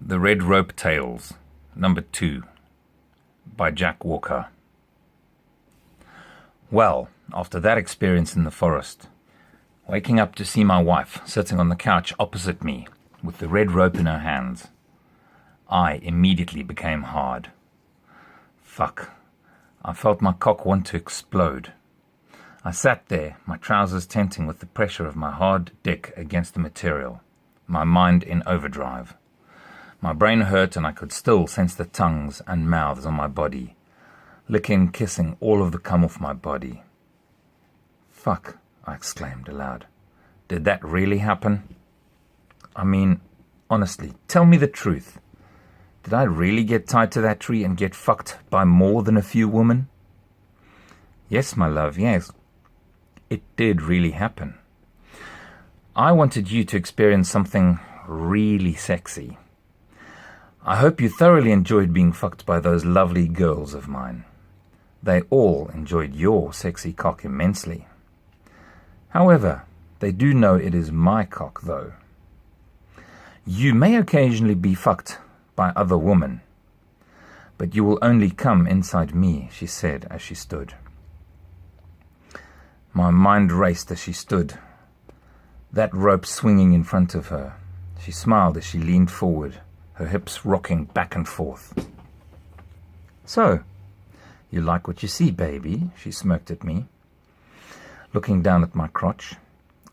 The Red Rope Tales, Number 2, by Jack Walker. Well, after that experience in the forest, waking up to see my wife sitting on the couch opposite me with the red rope in her hands, I immediately became hard. Fuck. I felt my cock want to explode. I sat there, my trousers tenting with the pressure of my hard dick against the material, my mind in overdrive. My brain hurt and I could still sense the tongues and mouths on my body, licking, kissing all of the cum off my body. Fuck, I exclaimed aloud. Did that really happen? I mean, honestly, tell me the truth. Did I really get tied to that tree and get fucked by more than a few women? Yes, my love, yes. It did really happen. I wanted you to experience something really sexy. I hope you thoroughly enjoyed being fucked by those lovely girls of mine. They all enjoyed your sexy cock immensely. However, they do know it is my cock, though. You may occasionally be fucked by other women, but you will only come inside me, she said as she stood. My mind raced as she stood, that rope swinging in front of her. She smiled as she leaned forward, her hips rocking back and forth. So, you like what you see, baby? She smirked at me. Looking down at my crotch,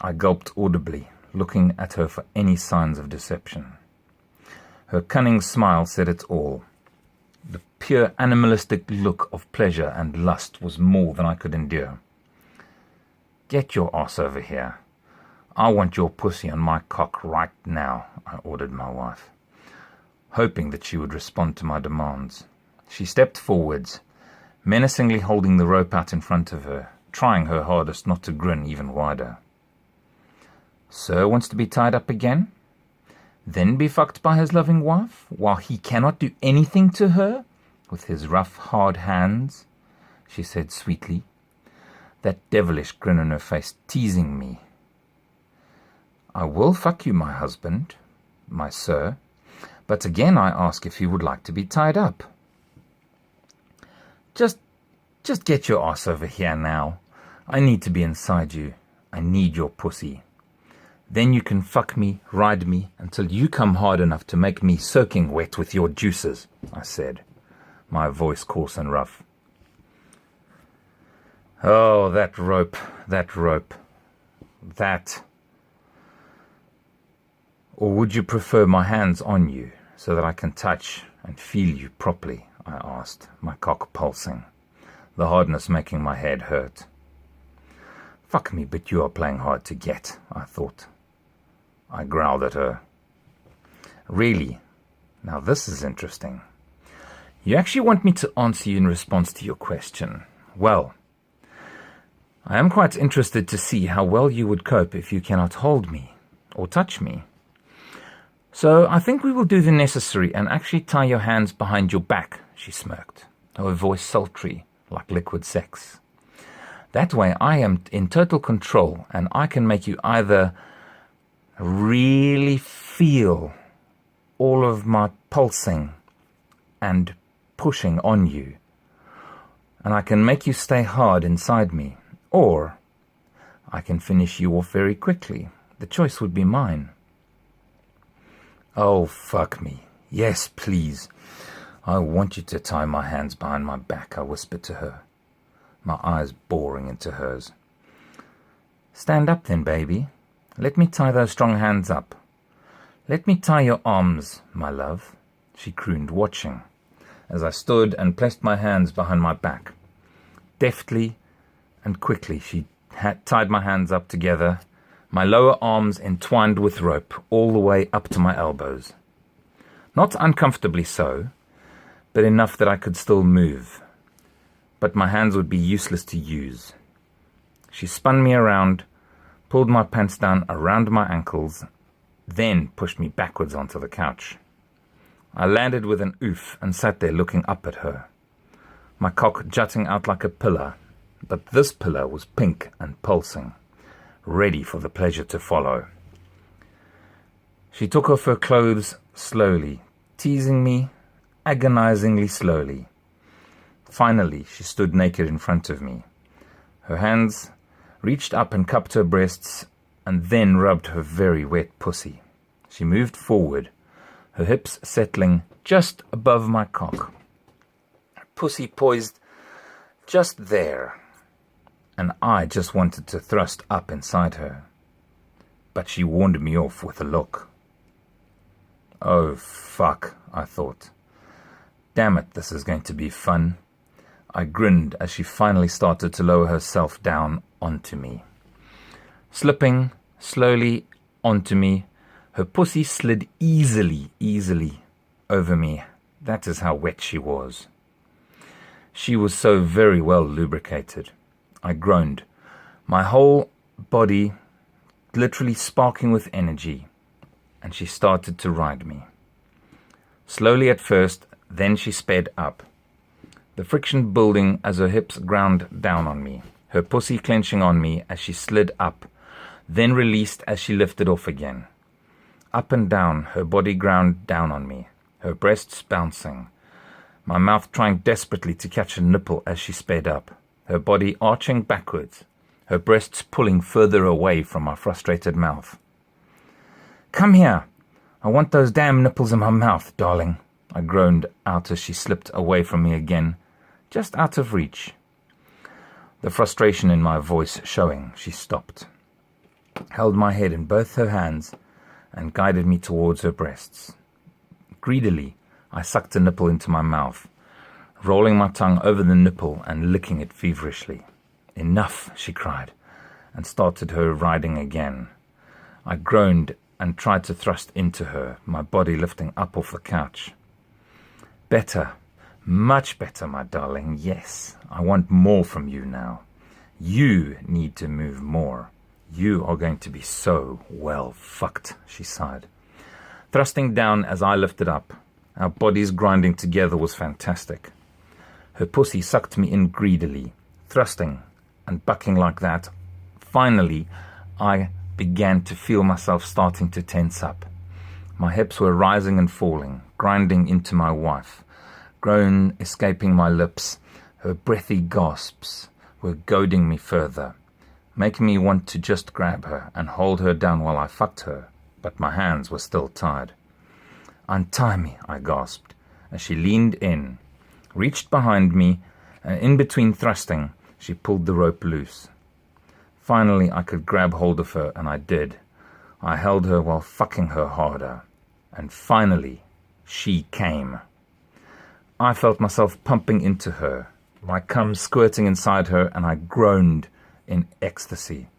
I gulped audibly, looking at her for any signs of deception. Her cunning smile said it all. The pure animalistic look of pleasure and lust was more than I could endure. Get your ass over here. I want your pussy on my cock right now, I ordered my wife, hoping that she would respond to my demands. She stepped forwards, menacingly holding the rope out in front of her, trying her hardest not to grin even wider. Sir wants to be tied up again? Then be fucked by his loving wife, while he cannot do anything to her with his rough, hard hands? She said sweetly, that devilish grin on her face teasing me. I will fuck you, my husband, my sir, but again I ask if you would like to be tied up. Just get your ass over here now. I need to be inside you. I need your pussy. Then you can fuck me, ride me, until you come hard enough to make me soaking wet with your juices, I said, my voice coarse and rough. Oh, that rope. That. Or would you prefer my hands on you, so that I can touch and feel you properly, I asked, my cock pulsing, the hardness making my head hurt. Fuck me, but you are playing hard to get, I thought. I growled at her. Really? Now this is interesting. You actually want me to answer you in response to your question. Well, I am quite interested to see how well you would cope if you cannot hold me or touch me. So I think we will do the necessary and actually tie your hands behind your back, she smirked, her voice sultry like liquid sex. That way I am in total control and I can make you either really feel all of my pulsing and pushing on you, and I can make you stay hard inside me, or I can finish you off very quickly. The choice would be mine. Oh, fuck me. Yes, please. I want you to tie my hands behind my back, I whispered to her, my eyes boring into hers. Stand up then, baby. Let me tie those strong hands up. Let me tie your arms, my love, she crooned, watching, as I stood and placed my hands behind my back. Deftly and quickly she tied my hands up together, my lower arms entwined with rope all the way up to my elbows. Not uncomfortably so, but enough that I could still move. But my hands would be useless to use. She spun me around, pulled my pants down around my ankles, then pushed me backwards onto the couch. I landed with an oof and sat there looking up at her, my cock jutting out like a pillar, but this pillar was pink and pulsing, ready for the pleasure to follow. She took off her clothes slowly, teasing me agonizingly slowly. Finally, she stood naked in front of me. Her hands reached up and cupped her breasts and then rubbed her very wet pussy. She moved forward, her hips settling just above my cock. Her pussy poised just there, and I just wanted to thrust up inside her. But she warned me off with a look. Oh, fuck, I thought. Damn it, this is going to be fun. I grinned as she finally started to lower herself down onto me. Slipping slowly onto me, her pussy slid easily over me. That is how wet she was. She was so very well lubricated. I groaned, my whole body literally sparking with energy, and she started to ride me. Slowly at first, then she sped up. The friction building as her hips ground down on me, her pussy clenching on me as she slid up, then released as she lifted off again. Up and down, her body ground down on me, her breasts bouncing, my mouth trying desperately to catch a nipple as she sped up, her body arching backwards, her breasts pulling further away from my frustrated mouth. "Come here. I want those damn nipples in my mouth, darling," I groaned out as she slipped away from me again, just out of reach. The frustration in my voice showing, she stopped, held my head in both her hands, and guided me towards her breasts. Greedily, I sucked a nipple into my mouth, rolling my tongue over the nipple and licking it feverishly. "Enough," she cried, and started her riding again. I groaned and tried to thrust into her, my body lifting up off the couch. "Better, much better, my darling. Yes, I want more from you now. You need to move more. You are going to be so well fucked," she sighed, thrusting down as I lifted up. Our bodies grinding together was fantastic. Her pussy sucked me in greedily, thrusting and bucking like that. Finally, I began to feel myself starting to tense up. My hips were rising and falling, grinding into my wife, groan escaping my lips. Her breathy gasps were goading me further, making me want to just grab her and hold her down while I fucked her, but my hands were still tied. "Untie me," I gasped, as she leaned in, reached behind me, and in between thrusting, she pulled the rope loose. Finally, I could grab hold of her, and I did. I held her while fucking her harder, and finally, she came. I felt myself pumping into her, my cum squirting inside her, and I groaned in ecstasy.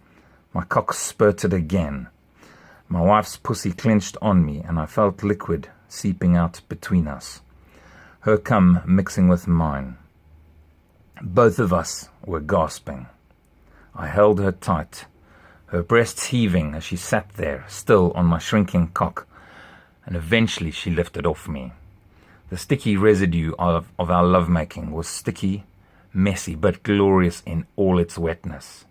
My cock spurted again. My wife's pussy clenched on me, and I felt liquid seeping out between us, her cum mixing with mine. Both of us were gasping. I held her tight, her breasts heaving as she sat there, still on my shrinking cock, and eventually she lifted off me. The sticky residue of our lovemaking was sticky, messy, but glorious in all its wetness.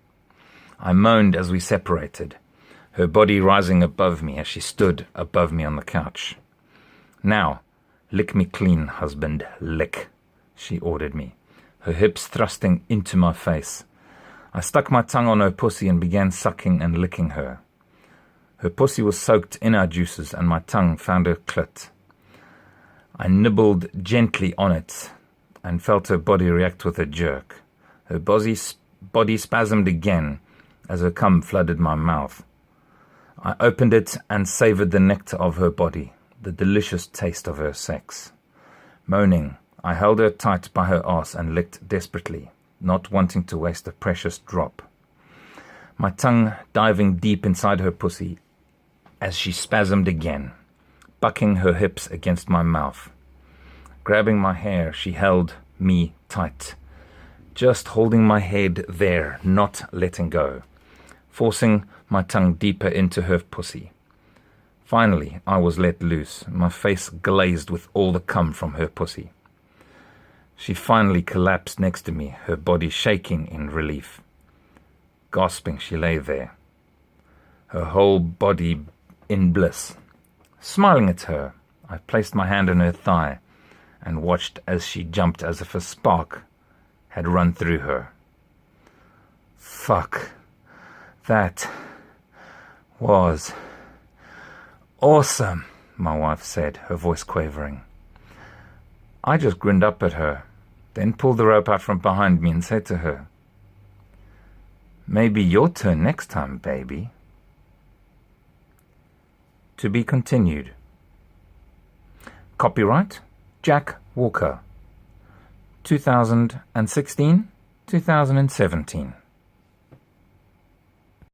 I moaned as we separated, her body rising above me as she stood above me on the couch. "Now, lick me clean, husband, lick," she ordered me, her hips thrusting into my face. I stuck my tongue on her pussy and began sucking and licking her. Her pussy was soaked in our juices, and my tongue found her clit. I nibbled gently on it and felt her body react with a jerk. Her body spasmed again as her cum flooded my mouth. I opened it and savored the nectar of her body, the delicious taste of her sex. Moaning, I held her tight by her arse and licked desperately, not wanting to waste a precious drop. My tongue diving deep inside her pussy as she spasmed again, bucking her hips against my mouth. Grabbing my hair, she held me tight, just holding my head there, not letting go, forcing my tongue deeper into her pussy. Finally, I was let loose, my face glazed with all the cum from her pussy. She finally collapsed next to me, her body shaking in relief. Gasping, she lay there, her whole body in bliss. Smiling at her, I placed my hand on her thigh and watched as she jumped as if a spark had run through her. Fuck. That was awesome, my wife said, her voice quavering. I just grinned up at her, then pulled the rope out from behind me and said to her, "Maybe your turn next time, baby." To be continued. Copyright Jack Walker. 2016-2017.